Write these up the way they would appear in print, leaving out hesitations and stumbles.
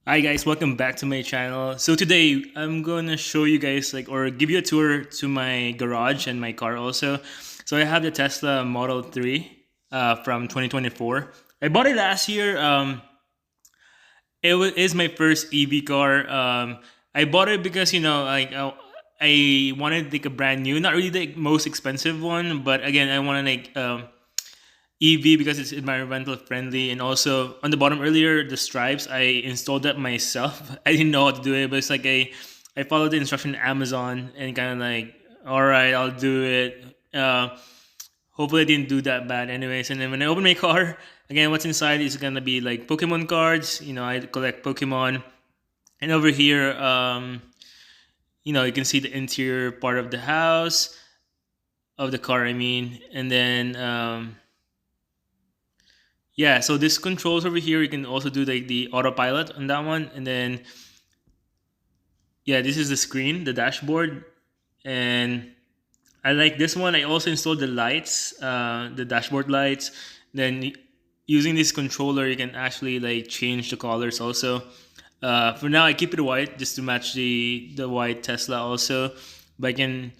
Hi guys, welcome back to my channel. So today I'm gonna show you guys or give you a tour to my garage and my car also. So I have the Tesla Model 3 from 2024. I bought it last year. Is my first EV car. I bought it because I wanted like a brand new, not really the most expensive one, but again I wanted EV because it's environmental friendly, and also on the bottom earlier the stripes I installed that myself. I didn't know how to do it, but it's like I followed the instruction on Amazon and kind of like, all right, I'll do it. Hopefully I didn't do that bad, anyways. And then when I open my car again, what's inside is gonna be like Pokemon cards. I collect Pokemon, and over here, you can see the interior part of the house of the car. I mean, and then. Yeah, so this controls over here, you can also do the autopilot on that one. And then, yeah, this is the screen, the dashboard. And I like this one. I also installed the lights, the dashboard lights. Then using this controller, you can actually like change the colors also. For now, I keep it white just to match the white Tesla also. But I can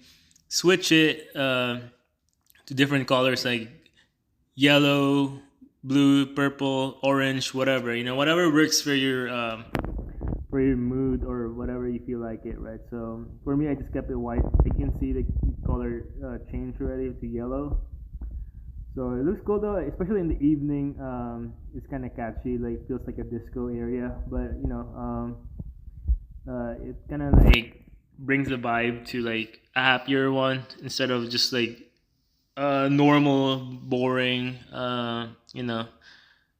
switch it to different colors like yellow, blue, purple, orange, whatever. Whatever works for your mood or whatever you feel like it, right? So for me, I just kept it white. I can see the color change already to yellow. So it looks cool though, especially in the evening. It's kind of catchy, like feels like a disco area, but it kind of like brings the vibe to like a happier one instead of just like normal, boring,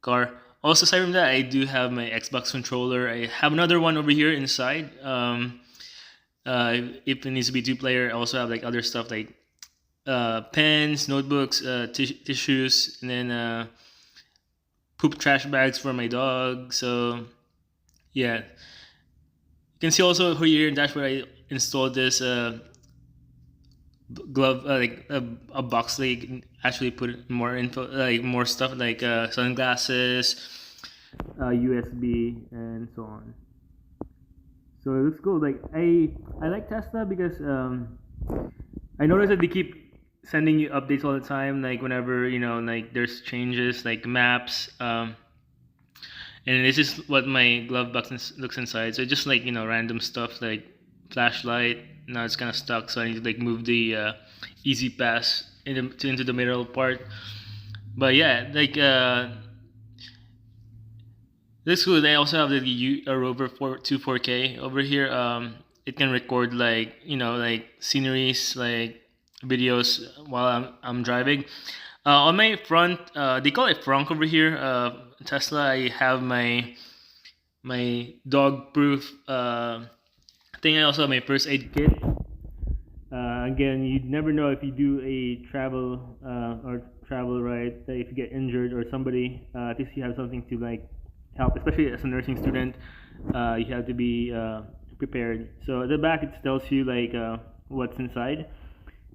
car. Also, aside from that, I do have my Xbox controller. I have another one over here inside. If it needs to be two-player, I also have like other stuff like pens, notebooks, tissues, and then poop trash bags for my dog. So yeah, you can see also here in dashboard I installed this glove like a box like you can actually put more info like more stuff like sunglasses, USB, and so on. So it looks cool. Like I like Tesla because I noticed that they keep sending you updates all the time, like whenever like there's changes like maps. And this is what my glove box looks inside. So just like random stuff like flashlight. Now it's kind of stuck, so I need to like move the easy pass into the middle part. But yeah, like this cool. They also have the Rover 4K over here. It can record like like sceneries, like videos while I'm driving. On my front, they call it frunk over here. Tesla. I have my dog proof thing. I also have my first aid kit. Again, you never know if you do a travel right, that if you get injured or somebody, at least you have something to like help. Especially as a nursing student, you have to be prepared. So at the back it tells you like what's inside,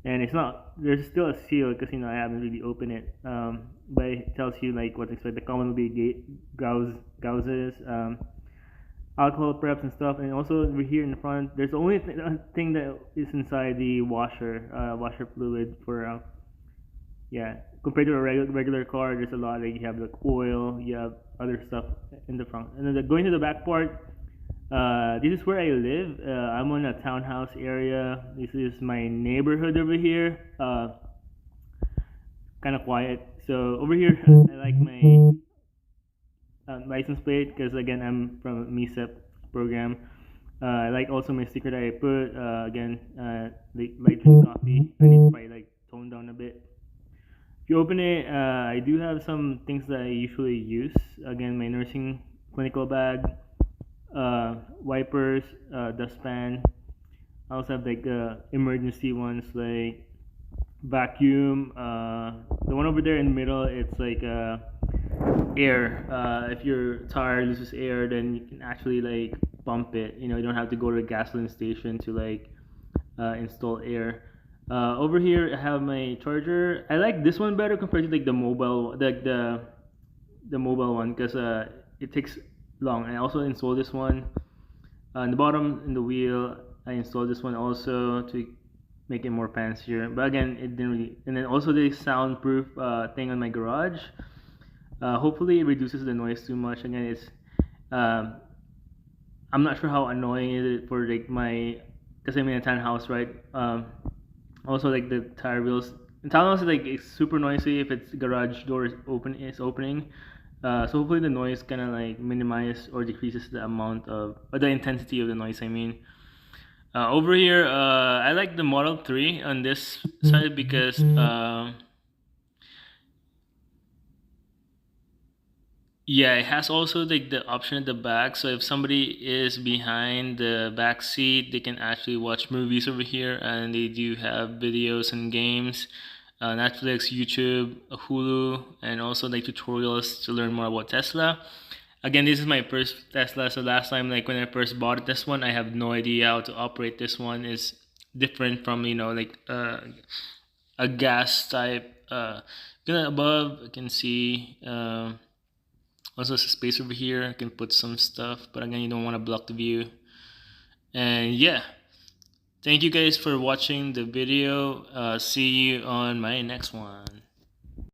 and it's not. There's still a seal because I haven't really opened it. But it tells you like what's inside. The common will be gauzes, alcohol preps and stuff. And also over here in the front, there's the only thing that is inside the washer fluid for yeah. Compared to a regular car, there's a lot. Like you have like oil, you have other stuff in the front, and then going to the back part. This is where I live. I'm on a townhouse area. This is my neighborhood over here. Kind of quiet. So over here, I like my license plate because again I'm from MISEP program. I like also my sticker that I put. Again, like drink coffee. I need to probably like tone down a bit. If you open it, I do have some things that I usually use. Again, my nursing clinical bag, wipers, dustpan. I also have like emergency ones like vacuum. The one over there in the middle, it's like air. If your tire loses air, then you can actually like pump it. You don't have to go to a gasoline station to like install air. Over here, I have my charger. I like this one better compared to like the mobile one because it takes long. And I also installed this one on the bottom in the wheel. I installed this one also to make it more fancier, but again it didn't really. And then also the soundproof thing on my garage, hopefully it reduces the noise too much. Again, it's um, I'm not sure how annoying is it for like my, because I'm in a townhouse, right? Also like the tire wheels in townhouse is like it's super noisy if its garage door is opening. So hopefully the noise kind of like minimize or decreases the amount of, or the intensity of the noise. I mean, over here, I like the Model 3 on this side because yeah, it has also like the option at the back. So if somebody is behind the back seat, they can actually watch movies over here, and they do have videos and games, Netflix, YouTube, Hulu, and also like tutorials to learn more about Tesla. Again, this is my first Tesla, so last time, like when I first bought this one, I have no idea how to operate this one. It's different from, like a gas type. Above, I can see. Also, there's a space over here. I can put some stuff, but again, you don't want to block the view. And yeah, thank you guys for watching the video. See you on my next one.